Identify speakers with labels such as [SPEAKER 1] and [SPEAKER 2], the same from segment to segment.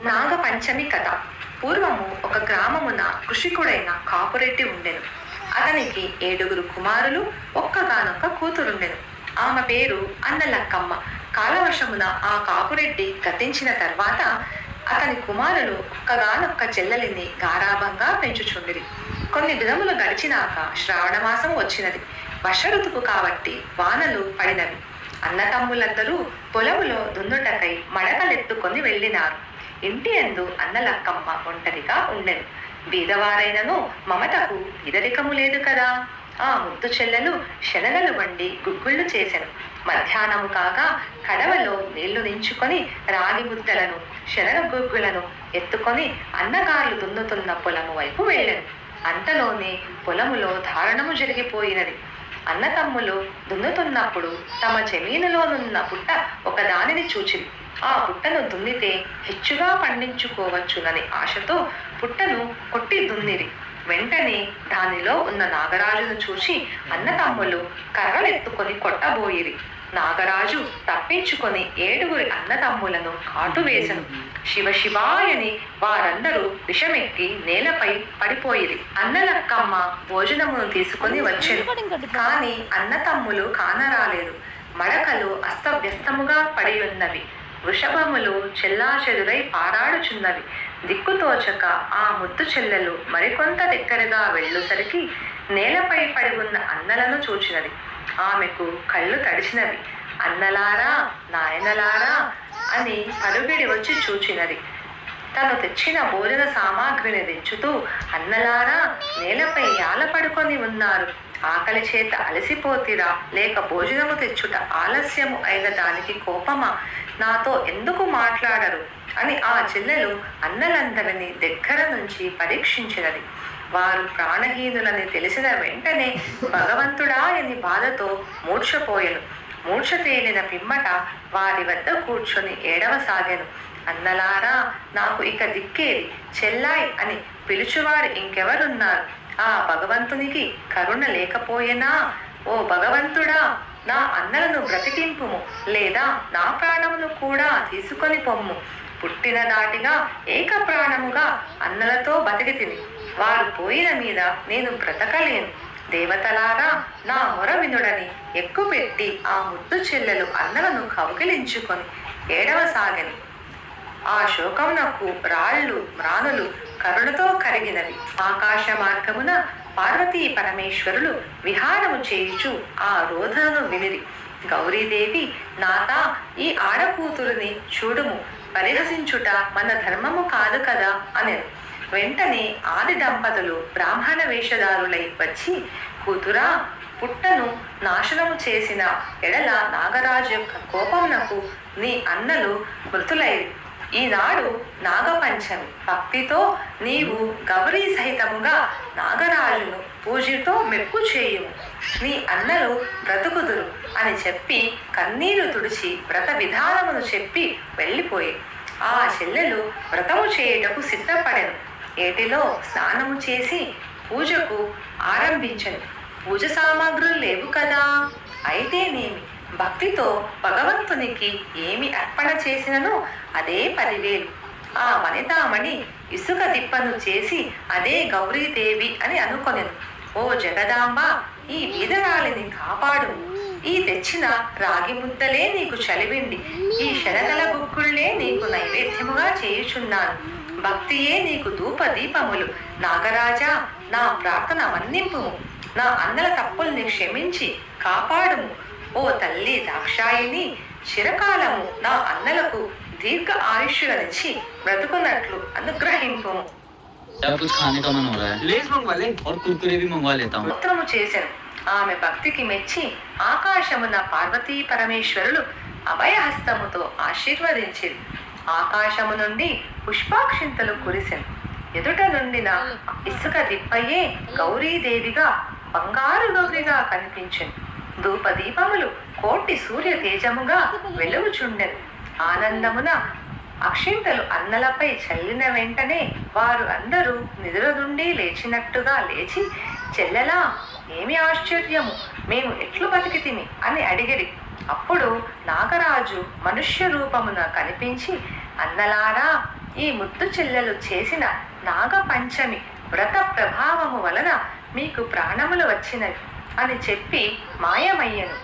[SPEAKER 1] నాగపంచమి కథ. పూర్వము ఒక గ్రామమున కృషికుడైన కాపురెడ్డి ఉండెను. అతనికి 7 కుమారులు, ఒక్కగానొక్క కూతురుండెను. ఆమె పేరు అన్నలక్కమ్మ. కాలవర్షమున ఆ కాపురెడ్డి గతించిన తర్వాత అతని కుమారులు ఒక్కగానొక్క చెల్లెలిని గారాబంగా పెంచుచుండిరి. కొన్ని దినములు గడిచినాక శ్రావణమాసం వచ్చినది. వర్ష ఋతువు కాబట్టి వానలు పడినవి. అన్నతమ్ములందరూ పొలములో దున్నుటకై మడకలెత్తుకొని వెళ్ళినారు. ఇంటి యందు అన్నలక్కమ్మ ఒంటరిగా ఉండెను. బీదవారైనను మమతకు ఇదరికము లేదు కదా. ఆ ముద్దు చెల్లెలు శనగలు వండి గుగ్గుళ్ళు చేసెను. మధ్యాహ్నము కాగా కడవలో నీళ్లు నించుకొని రాగి ముద్దలను శనగ గుగ్గులను ఎత్తుకొని అన్నగారులు దున్నుతున్న పొలము వైపు వెళ్ళెను. అంతలోనే పొలములో దారుణము జరిగిపోయినది. అన్నతమ్ములు దున్నుతున్నప్పుడు తమ జమీనులోనున్న పుట్ట ఒకదానిని చూచిరి. ఆ పుట్టను దున్నితే హెచ్చుగా పండించుకోవచ్చునని ఆశతో పుట్టను కొట్టి దున్నిరి. వెంటనే దానిలో ఉన్న నాగరాజును చూసి అన్నతమ్ములు కర్రలెత్తుకొని కొట్టబోయిరి. నాగరాజు తప్పించుకొని 7 అన్నతమ్ములను కాటు వేసెను. శివ శివాయని వారందరూ విషమెక్కి నేలపై పడిపోయిరి. అన్నలక్కమ్మ భోజనమును తీసుకొని వచ్చెను. కాని అన్నతమ్ములు కానరాలేదు. మడకలు అస్తవ్యస్తముగా పడి ఉన్నవి. వృషభములు చెల్లాచెదురై పారాడుచున్నవి. దిక్కుతోచక ఆ ముద్దు చెల్లెలు మరికొంత దగ్గరగా వెళ్ళుసరికి నేలపై పడి ఉన్న అన్నలను చూచినది. ఆమెకు కళ్ళు తడిచినవి. అన్నలారా, నాయనలారా అని పరుగిడి వచ్చి చూచినది. తను తెచ్చిన భోజన సామాగ్రిని దించుతూ, అన్నలారా, నేలపై యాలపడుకొని ఉన్నారు. ఆకలి చేత అలసిపోతిరా, లేక భోజనము తెచ్చుట ఆలస్యము అయిన దానికి కోపమా? నాతో ఎందుకు మాట్లాడరు అని ఆ చెల్లెలు అన్నలందరినీ దగ్గర నుంచి పరీక్షించినది. వారు ప్రాణహీనులని తెలిసిన వెంటనే భగవంతుడా అని బాధతో మూర్ఛపోయెను. మూర్ఛ తేలిన పిమ్మట వారి వద్ద కూర్చొని ఏడవసాగెను. అన్నలారా, నాకు ఇక దిక్కేది, చెల్లాయ్ అని పిలుచువారు ఇంకెవరున్నారు? ఆ భగవంతునికి కరుణ లేకపోయేనా? ఓ భగవంతుడా, నా అన్నలను బ్రతికింపుము, లేదా నా ప్రాణమును కూడా తీసుకొని పొమ్ము. పుట్టిన దాటిగా ఏక ప్రాణముగా అన్నలతో బతికి తిని వారు పోయిన మీద నేను బ్రతకలేను. దేవతలారా, నా మొర వినుడని ఎక్కుపెట్టి ఆ ముద్దు చెల్లెలు అన్నలను కౌగిలించుకొని ఏడవసాగెను. ఆ శోకమునకు రాళ్ళు మ్రానులు కరుణతో కరిగినవి. ఆకాశ మార్గమున పార్వతీ పరమేశ్వరులు విహారము చేయుచు ఆ రోధనను వినిరి. గౌరీదేవి, నాథ, ఈ ఆడకూతురుని చూడుము, పరిహసించుట మన ధర్మము కాదు కదా అనెను. వెంటనే ఆది దంపతులు బ్రాహ్మణ వేషధారులై వచ్చి, కూతురా, పుట్టను నాశనము చేసిన ఎడల నాగరాజు యొక్క కోపమునకు నీ అన్నలు మృతులైరి. ఈనాడు నాగపంచమి. భక్తితో నీవు గౌరీ సహితముగా నాగరాజును పూజతో మెప్పు చేయుము. నీ అన్నలు బ్రతుకుదురు అని చెప్పి కన్నీరు తుడిచి వ్రత విధానమును చెప్పి వెళ్ళిపోయి ఆ చెల్లెలు వ్రతము చేయుటకు సిద్ధపడెను. ఏటిలో స్నానము చేసి పూజకు ఆరంభించెను. పూజ సామాగ్రులు లేవు కదా. అయితేనేమి, భక్తితో భగవంతునికి ఏమి అర్పణ చేసినను అదే 10,000. ఆ వనితామణి ఇసుక దిప్పను చేసి అదే గౌరీదేవి అని అనుకొనెను. ఓ జగదాంబ, ఈ బీదరాలిని కాపాడు. ఈ తెచ్చిన రాగి ముద్దలే నీకు చలివిండి, ఈ శనగల గుగ్గుళ్లే నీకు నైవేద్యముగా చేయుచున్నాను. భక్తియే నీకు ధూప దీపములు. నాగరాజా, నా ప్రార్థన మన్నింపుము. నా అన్నల తప్పుల్ని క్షమించి కాపాడుము. ఓ తల్లి దాక్షాయిని, చిరకాలము నా అన్నలకు దీర్ఘ ఆయుష్యులనిచ్చి బ్రతుకున్నట్లు అనుగ్రహింపుము. మూత్రము చేసెను. ఆమె భక్తికి మెచ్చి ఆకాశమున పార్వతీ పరమేశ్వరులు అభయహస్తముతో ఆశీర్వదించిరి. ఆకాశము నుండి పుష్పాక్షింతలు కురిసెను. ఎదుట నుండిన ఇసుక దిప్పయే గౌరీదేవిగా, బంగారు గౌరిగా కనిపించెను. ధూపదీపములు కోటి సూర్య తేజముగా వెలుగుచుండెను. ఆనందమున అక్షింతలు అన్నలపై చల్లిన వెంటనే వారు అందరూ నిద్ర నుండి లేచినట్టుగా లేచి, చెల్లెలా, ఏమి ఆశ్చర్యము, మేము ఎట్లు బతికితిమి అని అడిగిరి. అప్పుడు నాగరాజు మనుష్య రూపమున కనిపించి, అన్నలారా, ఈ ముద్దు చెల్లెలు చేసిన నాగపంచమి వ్రత ప్రభావము వలన మీకు ప్రాణములు వచ్చినవి అని చెప్పి మాయమయ్యను.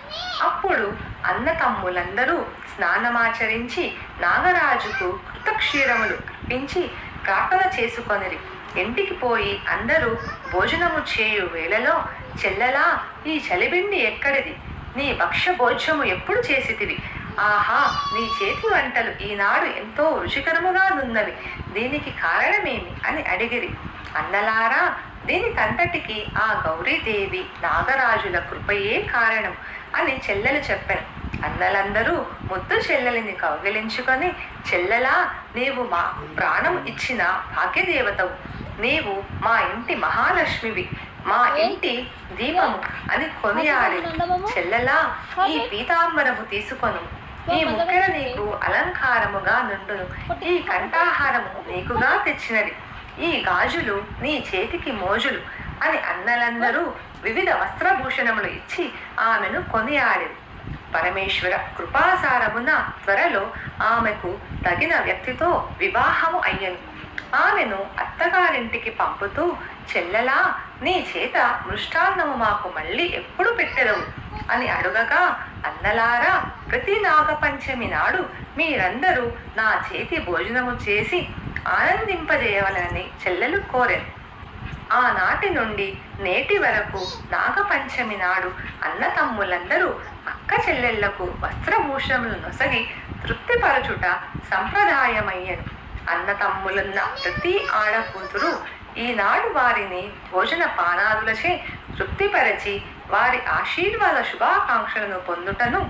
[SPEAKER 1] అప్పుడు అన్న తమ్ములందరూ స్నానమాచరించి నాగరాజుకు కృతక్షీరములు అర్పించి ప్రార్థన చేసుకొనిరి. ఇంటికి పోయి అందరూ భోజనము చేయు వేళలో, చెల్లెలా, ఈ చలిబిండి ఎక్కడిది? నీ భక్ష్య భోజ్యము ఎప్పుడు చేసితివి? ఆహా, నీ చేతి వంటలు ఈనాడు ఎంతో రుచికరముగా నున్నవి. దీనికి కారణమేమి అని అడిగిరి. అన్నలారా, దీనికంతటికి ఆ గౌరీదేవి నాగరాజుల కృపయే కారణం అని చెల్లెలు చెప్పాను. అన్నలందరూ ముద్దు చెల్లెలిని కౌగిలించుకొని, చెల్లెలా, నీవు మా ప్రాణం ఇచ్చిన భాగ్యదేవతవు, నీవు మా ఇంటి మహాలక్ష్మివి, మా ఇంటి దీపము అని కొనియాడి. చెల్లెలా, ఈ పీతాంబరము తీసుకొను, ఈ ముక్కెర నీకు అలంకారముగా నుండును, ఈ కంఠాహారము నీకుగా తెచ్చినది, ఈ గాజులు నీ చేతికి మోజులు అని అన్నలందరూ వివిధ వస్త్రభూషణములు ఇచ్చి ఆమెను కొనియాడిరి. పరమేశ్వర కృపాసారమున త్వరలో ఆమెకు తగిన వ్యక్తితో వివాహము అయ్యను. ఆమెను అత్తగారింటికి పంపుతూ, చెల్లెలా, నీ చేత మృష్టాన్నము మాకు మళ్ళీ ఎప్పుడు పెట్టెదవు అని అడుగగా, అన్నలారా, ప్రతి నాగపంచమి నాడు మీరందరూ నా చేతి భోజనము చేసి ఆనందింపజేయవలని చెల్లెలు కోరెను. ఆనాటి నుండి నేటి వరకు నాగపంచమి నాడు అన్న తమ్ములందరూ అక్క చెల్లెళ్లకు వస్త్రభూషణములు నొసగి తృప్తిపరచుట సంప్రదాయమయ్యను. అన్న తమ్ములున్న ప్రతి ఆడకూతురు ఈనాడు వారిని భోజన పానాదులచే తృప్తిపరచి వారి ఆశీర్వాద శుభాకాంక్షలను పొందుటను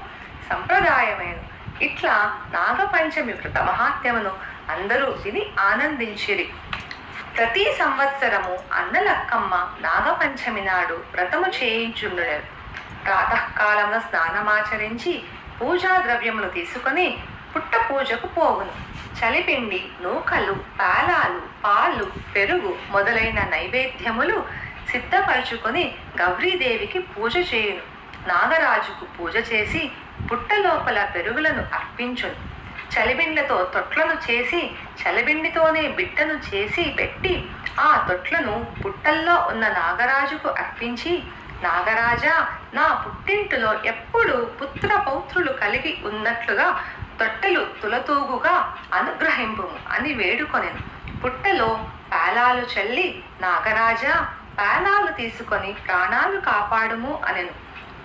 [SPEAKER 1] సంప్రదాయమైన. ఇట్లా నాగపంచమి వ్రత మహాత్మ్యమును అందరూ విని ఆనందించిరి. ప్రతి సంవత్సరము అన్నలక్కమ్మ నాగపంచమి నాడు వ్రతము చేయించుండును. ప్రాతకాలమున స్నానమాచరించి పూజా ద్రవ్యములు తీసుకొని పుట్ట పూజకు పోవును. చలిపిండి, నూకలు, పేలాలు, పాలు, పెరుగు మొదలైన నైవేద్యములు సిద్ధపరచుకొని గౌరీదేవికి పూజ చేయును. నాగరాజుకు పూజ చేసి పుట్ట లోపల పెరుగులను అర్పించును. చలిబిండ్లతో తొట్లను చేసి చలిబిండితోనే బిడ్డను చేసి పెట్టి ఆ తొట్లను పుట్టల్లో ఉన్న నాగరాజుకు అర్పించి, నాగరాజా, నా పుట్టింటిలో ఎప్పుడు పుత్ర పౌత్రులు కలిగి ఉన్నట్లుగా తొట్టెలు తులతూగుగా అనుగ్రహింపుము అని వేడుకొనెను. పుట్టలో పేలాలు చల్లి, నాగరాజా, పేలాలు తీసుకొని ప్రాణాలు కాపాడుము అనెను.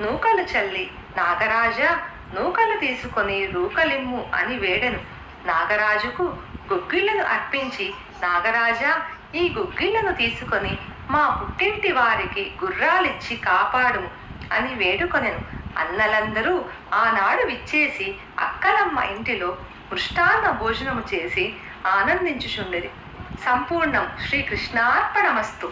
[SPEAKER 1] నూకలు చల్లి, నాగరాజా, నూకలు తీసుకొని రూకలిమ్ము అని వేడెను. నాగరాజుకు గుగ్గిళ్లను అర్పించి, నాగరాజా, ఈ గుగ్గిళ్లను తీసుకొని మా పుట్టింటి వారికి గుర్రాలిచ్చి కాపాడుము అని వేడుకొనెను. అన్నలందరూ ఆనాడు విచ్చేసి అక్కలమ్మ ఇంటిలో మృష్టాన్న భోజనము చేసి ఆనందించుచుండిరి. సంపూర్ణం. శ్రీకృష్ణార్పణమస్తు.